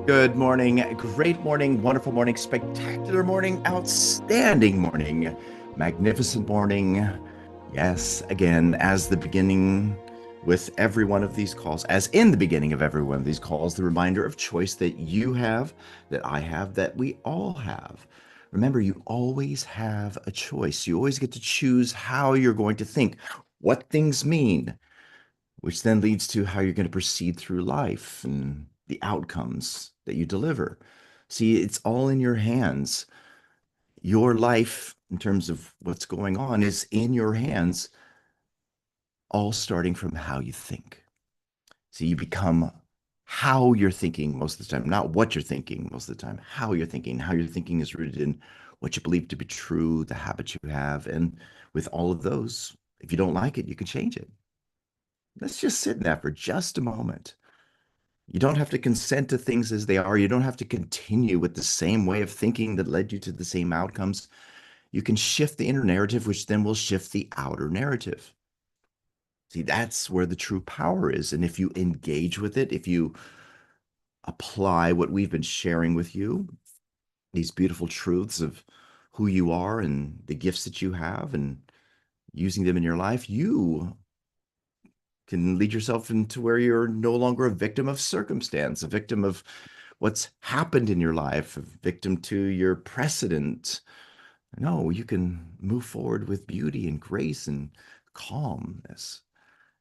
Good morning, great morning, wonderful morning, spectacular morning, outstanding morning, magnificent morning. Yes, again, as the beginning with every one of these calls, as in the beginning of every one of these calls, the reminder of choice that you have, that I have, that we all have. Remember, you always have a choice. You always get to choose how you're going to think, what things mean, which then leads to how you're going to proceed through life and the outcomes that you deliver. See, it's all in your hands. Your life, in terms of what's going on, is in your hands, all starting from how you think. So you become how you're thinking most of the time, not what you're thinking most of the time, how you're thinking. How you're thinking is rooted in what you believe to be true, the habits you have. And with all of those, if you don't like it, you can change it. Let's just sit in that for just a moment. You don't have to consent to things as they are. You don't have to continue with the same way of thinking that led you to the same outcomes. You can shift the inner narrative, which then will shift the outer narrative. See, that's where the true power is. And if you engage with it, if you apply what we've been sharing with you, these beautiful truths of who you are and the gifts that you have, and using them in your life, you can lead yourself into where you're no longer a victim of circumstance, a victim of what's happened in your life, a victim to your precedent. No, you can move forward with beauty and grace and calmness.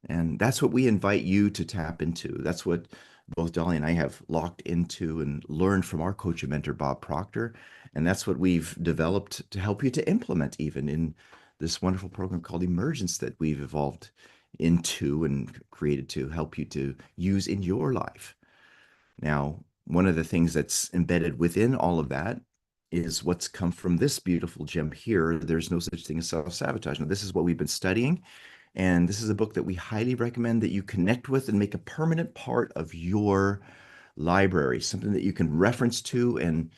And that's what we invite you to tap into. That's what both Dolly and I have locked into and learned from our coach and mentor, Bob Proctor. And that's what we've developed to help you to implement even in this wonderful program called Emergence that we've evolved into and created to help you to use in your life. Now, one of the things that's embedded within all of that is what's come from this beautiful gem here. There's no such thing as self-sabotage. Now, this is what we've been studying, and this is a book that we highly recommend that you connect with and make a permanent part of your library, something that you can reference to and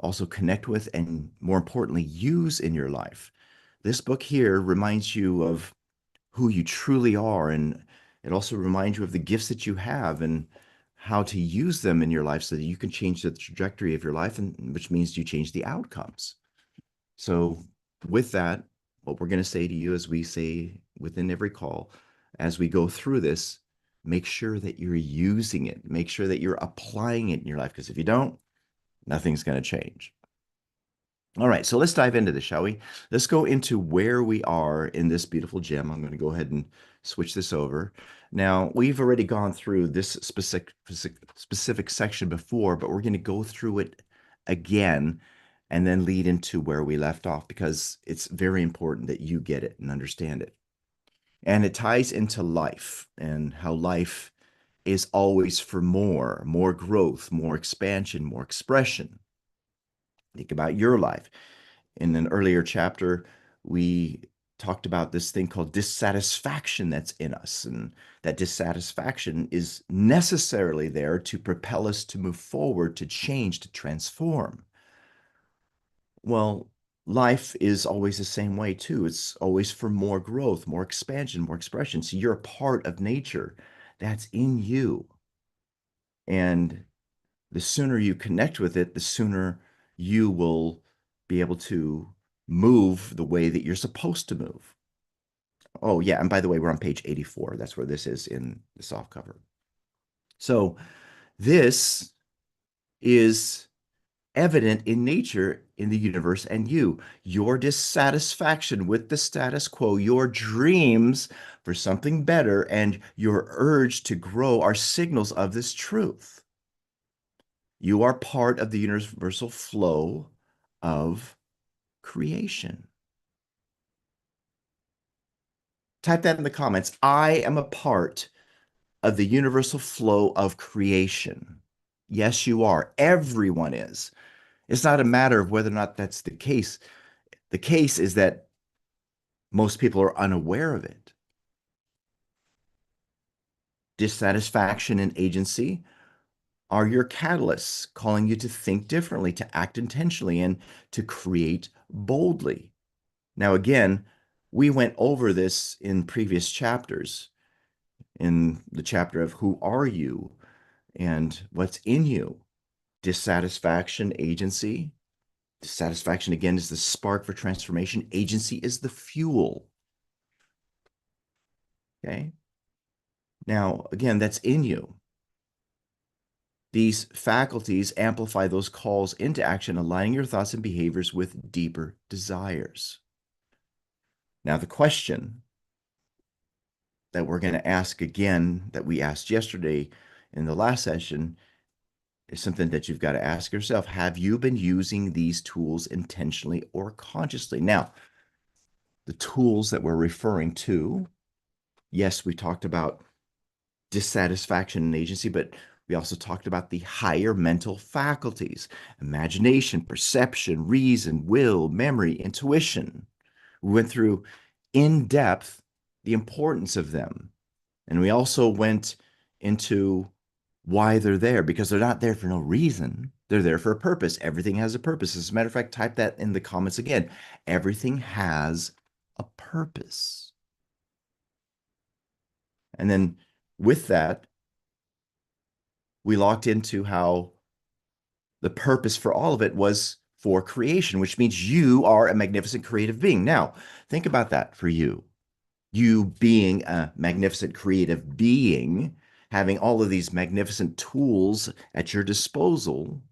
also connect with, and more importantly, use in your life. This book here reminds you of who you truly are, and it also reminds you of the gifts that you have and how to use them in your life so that you can change the trajectory of your life, and which means you change the outcomes. So with that, what we're going to say to you, as we say within every call, as we go through this, make sure that you're using it, make sure that you're applying it in your life, because if you don't, nothing's going to change. All right, so let's dive into this, shall we? Let's go into where we are in this beautiful gem. I'm going to go ahead and switch this over. Now, we've already gone through this specific section before, but we're going to go through it again and then lead into where we left off, because it's very important that you get it and understand it. And it ties into life and how life is always for more growth, more expansion, more expression. Think about your life. In an earlier chapter, we talked about this thing called dissatisfaction that's in us. And that dissatisfaction is necessarily there to propel us to move forward, to change, to transform. Well, life is always the same way, too. It's always for more growth, more expansion, more expression. So you're a part of nature that's in you. And the sooner you connect with it, the sooner you will be able to move the way that you're supposed to move. Oh, yeah. And by the way, we're on page 84. That's where this is in the soft cover. So this is evident in nature, in the universe, and you. Your dissatisfaction with the status quo, your dreams for something better, and your urge to grow are signals of this truth. You are part of the universal flow of creation. Type that in the comments. I am a part of the universal flow of creation. Yes, you are. Everyone is. It's not a matter of whether or not that's the case. The case is that most people are unaware of it. Dissatisfaction and agency are your catalysts, calling you to think differently, to act intentionally, and to create boldly. Now, again, we went over this in previous chapters, in the chapter of who are you and what's in you. Dissatisfaction, agency. Dissatisfaction, again, is the spark for transformation. Agency is the fuel. Okay. Now, again, that's in you. These faculties amplify those calls into action, aligning your thoughts and behaviors with deeper desires. Now, the question that we're going to ask again, that we asked yesterday in the last session, is something that you've got to ask yourself. Have you been using these tools intentionally or consciously? Now, the tools that we're referring to, yes, we talked about dissatisfaction and agency, but we also talked about the higher mental faculties: imagination, perception, reason, will, memory, intuition. We went through in depth the importance of them. And we also went into why they're there, because they're not there for no reason. They're there for a purpose. Everything has a purpose. As a matter of fact, type that in the comments again. Everything has a purpose. And then with that, we locked into how the purpose for all of it was for creation, which means you are a magnificent creative being. Now, think about that for you. You being a magnificent creative being, having all of these magnificent tools at your disposal.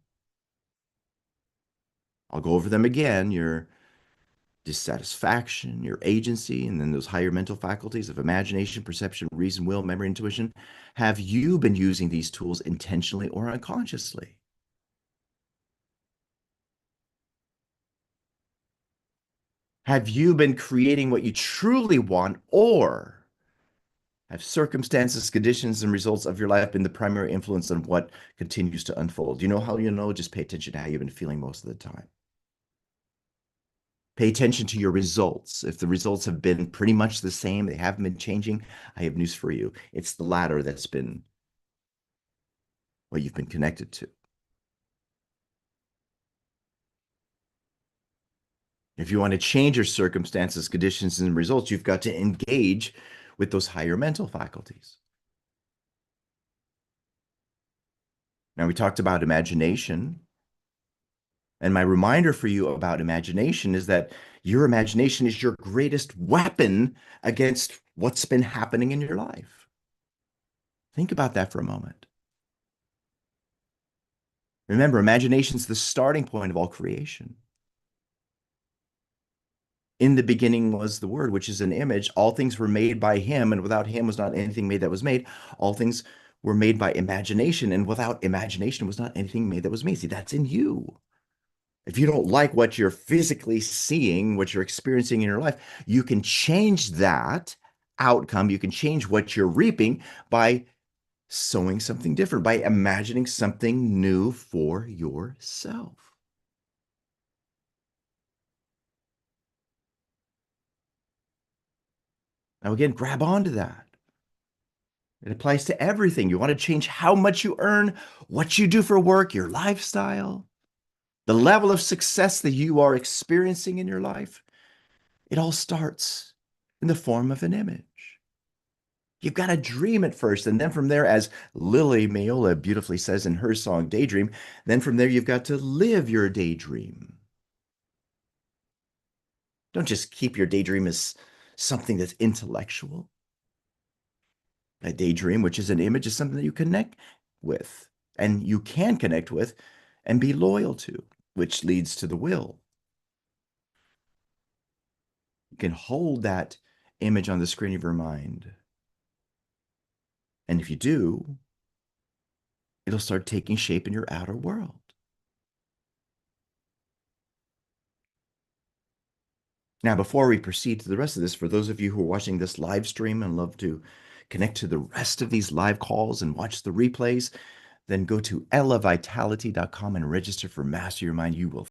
I'll go over them again. Your dissatisfaction, your agency, and then those higher mental faculties of imagination, perception, reason, will, memory, intuition. Have you been using these tools intentionally or unconsciously? Have you been creating what you truly want, or have circumstances, conditions, and results of your life been the primary influence on what continues to unfold? You know how you know? Just pay attention to how you've been feeling most of the time. Pay attention to your results. If the results have been pretty much the same, they haven't been changing, I have news for you. It's the latter that's been what you've been connected to. If you want to change your circumstances, conditions, and results, you've got to engage with those higher mental faculties. Now, we talked about imagination. And my reminder for you about imagination is that your imagination is your greatest weapon against what's been happening in your life. Think about that for a moment. Remember, imagination is the starting point of all creation. In the beginning was the Word, which is an image. All things were made by him, and without him was not anything made that was made. All things were made by imagination, and without imagination was not anything made that was made. See, that's in you. If you don't like what you're physically seeing, what you're experiencing in your life, you can change that outcome. You can change what you're reaping by sowing something different, by imagining something new for yourself. Now, again, grab onto that. It applies to everything. You want to change how much you earn, what you do for work, your lifestyle, the level of success that you are experiencing in your life. It all starts in the form of an image. You've got to dream it first. And then from there, as Lily Mayola beautifully says in her song Daydream, then from there, you've got to live your daydream. Don't just keep your daydream as something that's intellectual. A daydream, which is an image, is something that you connect with and you can connect with and be loyal to, which leads to the will. You can hold that image on the screen of your mind. And if you do, it'll start taking shape in your outer world. Now, before we proceed to the rest of this, for those of you who are watching this live stream and love to connect to the rest of these live calls and watch the replays, then go to elevitality.com and register for Master Your Mind. You will